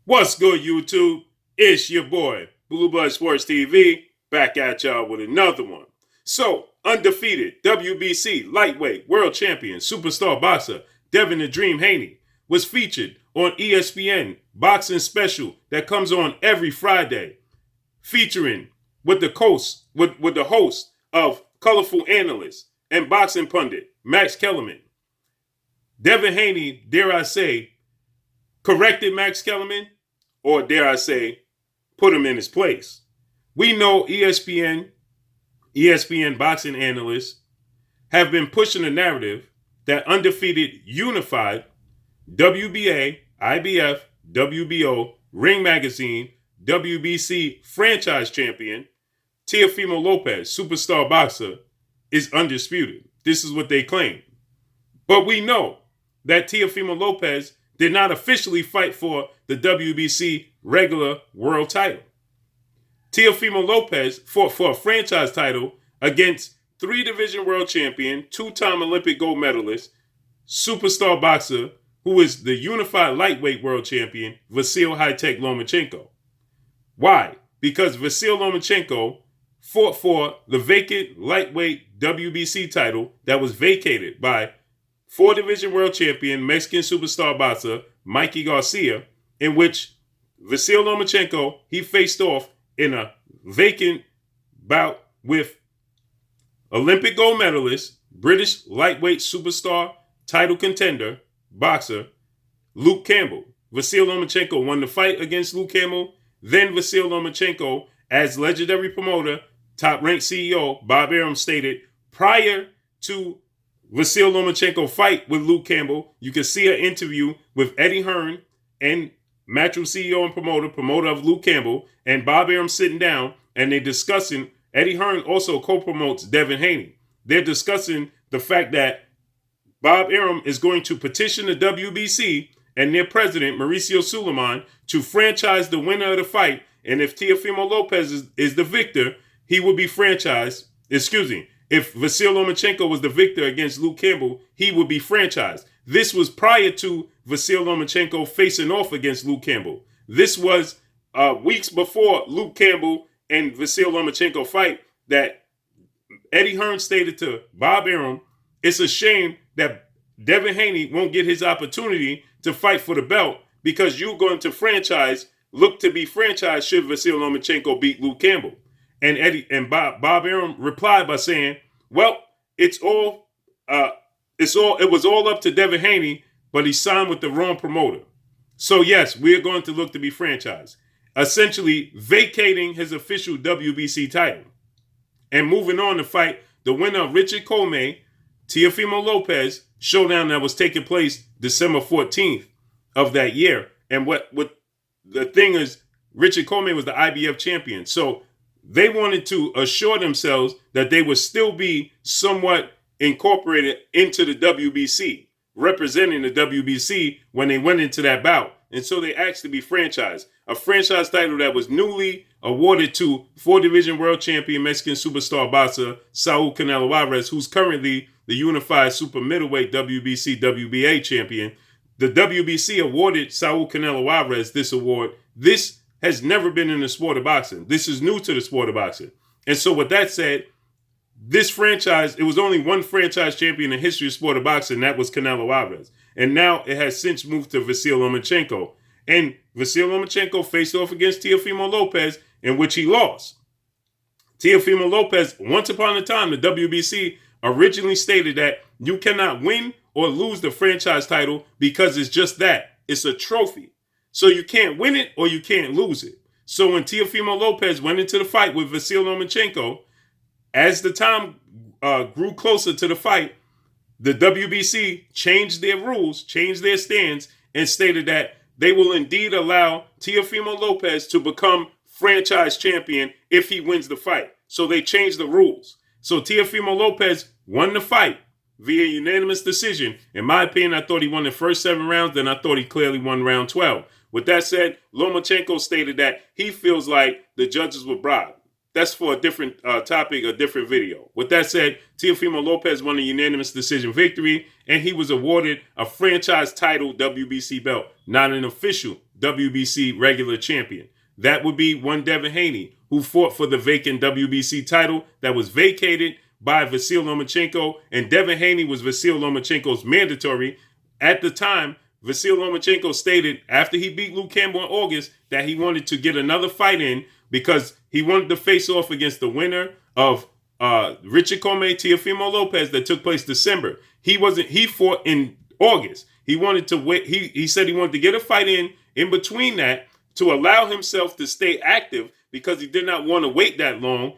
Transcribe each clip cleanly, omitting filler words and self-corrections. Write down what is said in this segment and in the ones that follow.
What's good, YouTube? It's your boy, Blue Blood Sports TV, back at y'all with another one. So, undefeated WBC lightweight world champion superstar boxer Devin "The Dream" Haney was featured on ESPN boxing special that comes on every Friday, featuring with the host of colorful analyst and boxing pundit Max Kellermann. Devin Haney, dare I say, corrected Max Kellermann, or dare I say, put him in his place. We know ESPN boxing analysts have been pushing the narrative that undefeated unified WBA, IBF, WBO, Ring Magazine, WBC franchise champion Teofimo Lopez, superstar boxer, is undisputed. This is what they claim. But we know that Teofimo Lopez did not officially fight for the WBC regular world title. Teofimo Lopez fought for a franchise title against three-division world champion, two-time Olympic gold medalist, superstar boxer, who is the unified lightweight world champion, Vasyl "High-Tech" Lomachenko. Why? Because Vasyl Lomachenko fought for the vacant lightweight WBC title that was vacated by four-division world champion, Mexican superstar boxer, Mikey Garcia, in which Vasyl Lomachenko, he faced off in a vacant bout with Olympic gold medalist, British lightweight superstar title contender, boxer, Luke Campbell. Vasyl Lomachenko won the fight against Luke Campbell. Then Vasyl Lomachenko, as legendary promoter, top-ranked CEO, Bob Arum stated, prior to Vasyl Lomachenko fight with Luke Campbell, you can see an interview with Eddie Hearn and Matchroom CEO and promoter of Luke Campbell, and Bob Arum sitting down, and they're discussing. Eddie Hearn also co-promotes Devin Haney. They're discussing the fact that Bob Arum is going to petition the WBC and their president, Mauricio Suleiman, to franchise the winner of the fight, and if Teofimo Lopez is the victor, he will be franchised. If Vasyl Lomachenko was the victor against Luke Campbell, he would be franchised. This was prior to Vasyl Lomachenko facing off against Luke Campbell. This was weeks before Luke Campbell and Vasyl Lomachenko fight that Eddie Hearn stated to Bob Arum, it's a shame that Devin Haney won't get his opportunity to fight for the belt because you're going to look to be franchised should Vasyl Lomachenko beat Luke Campbell. And Bob Arum replied by saying, "Well, it was all up to Devin Haney, but he signed with the wrong promoter. So yes, we are going to look to be franchised," essentially vacating his official WBC title and moving on to fight the winner of Richard Commey, Teofimo Lopez showdown that was taking place December 14th of that year. And what the thing is, Richard Commey was the IBF champion, so they wanted to assure themselves that they would still be somewhat incorporated into the WBC, representing the WBC when they went into that bout. And so they asked to be franchised. A franchise title that was newly awarded to four-division world champion Mexican superstar boxer Saul Canelo Alvarez, who's currently the unified super middleweight WBC WBA champion. The WBC awarded Saul Canelo Alvarez this award. This has never been in the sport of boxing. This is new to the sport of boxing. And so with that said, this franchise, it was only one franchise champion in the history of sport of boxing, that was Canelo Alvarez. And now it has since moved to Vasyl Lomachenko. And Vasyl Lomachenko faced off against Teofimo Lopez, in which he lost. Teofimo Lopez, once upon a time, the WBC originally stated that you cannot win or lose the franchise title because it's just that. It's a trophy. So you can't win it or you can't lose it. So when Teofimo Lopez went into the fight with Vasyl Lomachenko, as the time grew closer to the fight, the WBC changed their rules, changed their stance, and stated that they will indeed allow Teofimo Lopez to become franchise champion if he wins the fight. So they changed the rules. So Teofimo Lopez won the fight via unanimous decision. In my opinion, I thought he won the first 7 rounds, then I thought he clearly won round 12. With that said, Lomachenko stated that he feels like the judges were bribed. That's for a different topic, a different video. With that said, Teofimo Lopez won a unanimous decision victory, and he was awarded a franchise title WBC belt, not an official WBC regular champion. That would be one Devin Haney, who fought for the vacant WBC title that was vacated by Vasyl Lomachenko, and Devin Haney was Vasyl Lomachenko's mandatory. At the time, Vasyl Lomachenko stated after he beat Luke Campbell in August that he wanted to get another fight in because he wanted to face off against the winner of Richard Commey, Teofimo Lopez, that took place December. He fought in August. He wanted to wait. He said he wanted to get a fight in between that to allow himself to stay active because he did not want to wait that long,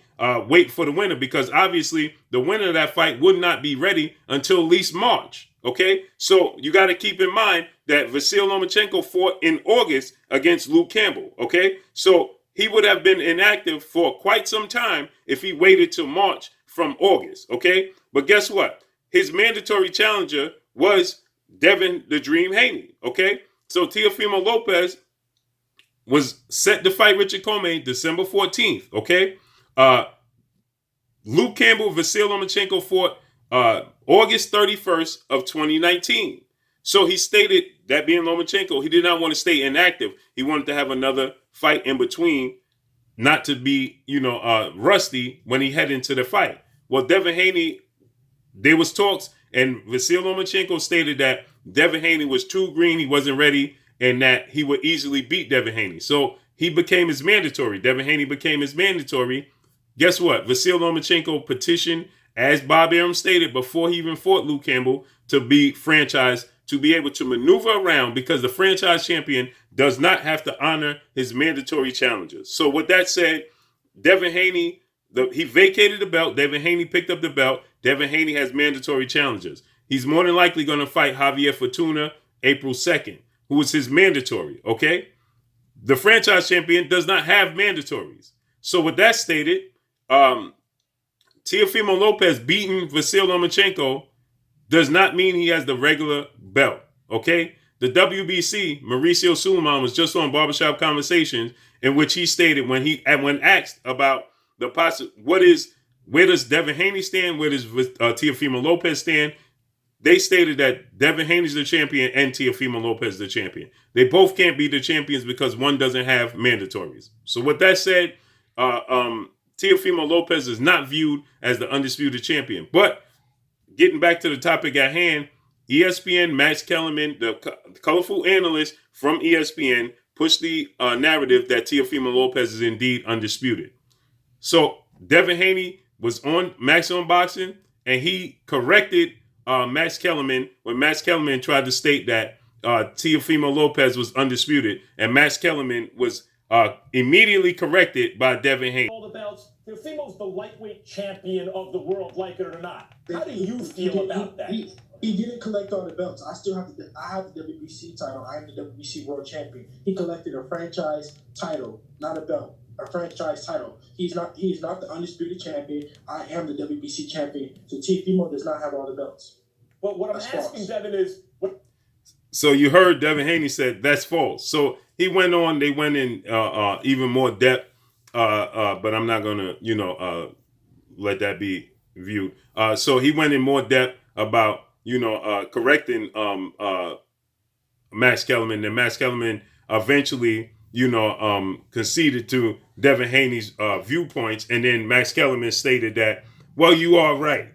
wait for the winner, because obviously the winner of that fight would not be ready until at least March. Okay, so you got to keep in mind that Vasyl Lomachenko fought in August against Luke Campbell. Okay, so he would have been inactive for quite some time if he waited till March from August. Okay, but guess what? His mandatory challenger was Devin the Dream Haney. Okay, so Teofimo Lopez was set to fight Richard Commey December 14th. Okay, Luke Campbell, Vasyl Lomachenko fought August 31st of 2019. So he stated, that being Lomachenko, he did not want to stay inactive. He wanted to have another fight in between, not to be, rusty when he headed into the fight. Well, Devin Haney, there was talks, and Vasyl Lomachenko stated that Devin Haney was too green, he wasn't ready, and that he would easily beat Devin Haney. So he became his mandatory. Devin Haney became his mandatory. Guess what? Vasyl Lomachenko petitioned, as Bob Arum stated before he even fought Luke Campbell, to be franchised, to be able to maneuver around, because the franchise champion does not have to honor his mandatory challengers. So with that said, Devin Haney, he vacated the belt. Devin Haney picked up the belt. Devin Haney has mandatory challengers. He's more than likely going to fight Javier Fortuna April 2nd, who is his mandatory, okay? The franchise champion does not have mandatories. So with that stated, Teofimo Lopez beating Vasyl Lomachenko does not mean he has the regular belt, okay? The WBC, Mauricio Suleiman, was just on Barbershop Conversations, in which he stated when asked about where does Devin Haney stand, where does Teofimo Lopez stand, they stated that Devin Haney's the champion and Teofimo Lopez the champion. They both can't be the champions because one doesn't have mandatories. So with that said, Teofimo Lopez is not viewed as the undisputed champion. But getting back to the topic at hand, ESPN, Max Kellermann, the colorful analyst from ESPN, pushed the narrative that Teofimo Lopez is indeed undisputed. So Devin Haney was on Max on Boxing, and he corrected Max Kellermann when Max Kellermann tried to state that Teofimo Lopez was undisputed, and Max Kellermann was immediately corrected by Devin Haney. All the belts. Teofimo's the lightweight champion of the world, like it or not. How do you feel about that? He didn't collect all the belts. I have the WBC title. I am the WBC world champion. He collected a franchise title, not a belt. A franchise title. He's not the undisputed champion. I am the WBC champion. So Teofimo does not have all the belts. But what I'm asking, Devin, is So you heard Devin Haney said that's false. So he went on. They went in even more depth. But I'm not gonna, let that be viewed. So he went in more depth about, correcting Max Kellermann. And Max Kellermann eventually, conceded to Devin Haney's viewpoints, and then Max Kellermann stated that, well, you are right.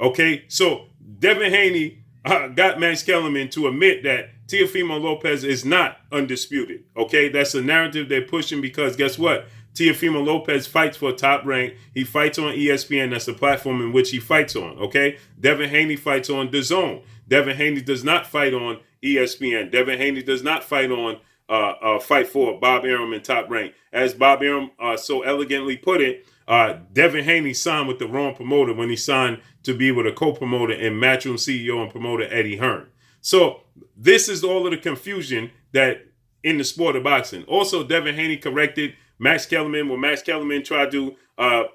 Okay, so Devin Haney got Max Kellermann to admit that Teofimo Lopez is not undisputed. Okay, that's a narrative they're pushing because guess what? Teofimo Lopez fights for top rank. He fights on ESPN. That's the platform in which he fights on. Okay, Devin Haney fights on DAZN. Devin Haney does not fight on ESPN. Devin Haney does not fight on Fight for Bob Arum and Top Rank. As Bob Arum so elegantly put it, Devin Haney signed with the wrong promoter when he signed to be with a co-promoter and Matchroom CEO and promoter Eddie Hearn. So this is all of the confusion that in the sport of boxing. Also, Devin Haney corrected Max Kellermann when Max Kellermann tried to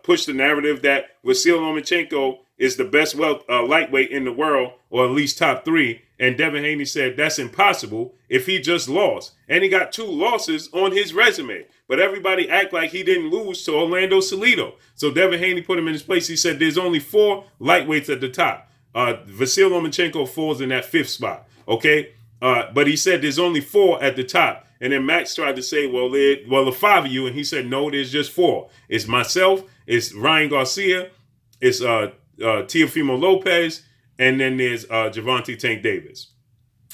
push the narrative that Vasyl Lomachenko is the best lightweight in the world, or at least top three. And Devin Haney said that's impossible if he just lost. And he got 2 losses on his resume. But everybody act like he didn't lose to Orlando Salido. So Devin Haney put him in his place. He said there's only 4 lightweights at the top. Vasyl Lomachenko falls in that 5th spot. Okay? But he said there's only 4 at the top. And then Max tried to say, well, the 5 of you. And he said, no, there's just 4. It's myself, it's Ryan Garcia, it's Teofimo Lopez, and then there's Gervonta Tank Davis.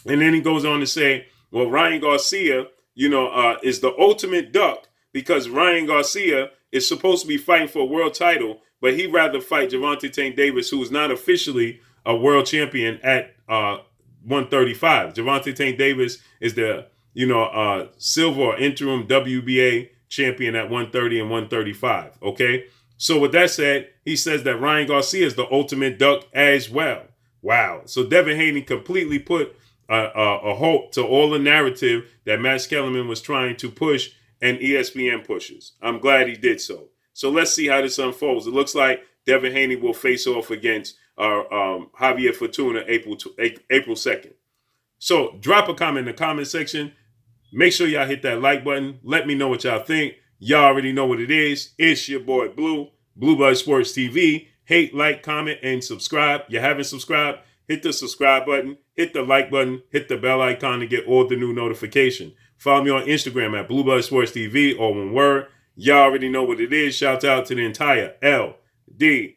And then he goes on to say, well, Ryan Garcia, is the ultimate duck because Ryan Garcia is supposed to be fighting for a world title, but he'd rather fight Gervonta Tank Davis, who is not officially a world champion at 135. Gervonta Tank Davis is the, silver or interim WBA champion at 130 and 135. Okay. So with that said, he says that Ryan Garcia is the ultimate duck as well. Wow. So Devin Haney completely put a halt to all the narrative that Max Kellermann was trying to push and ESPN pushes. I'm glad he did so. So let's see how this unfolds. It looks like Devin Haney will face off against Javier Fortuna April 2nd. So drop a comment in the comment section. Make sure y'all hit that like button. Let me know what y'all think. Y'all already know what it is. It's your boy Blue Blood Sports TV. Hate, like, comment, and subscribe. You haven't subscribed? Hit the subscribe button. Hit the like button. Hit the bell icon to get all the new notification. Follow me on Instagram at Blue Blood Sports TV, all one word. Y'all already know what it is. Shout out to the entire LDBC.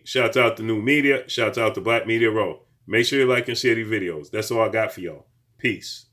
Shout out to New Media. Shout out to Black Media Row. Make sure you like and share these videos. That's all I got for y'all. Peace.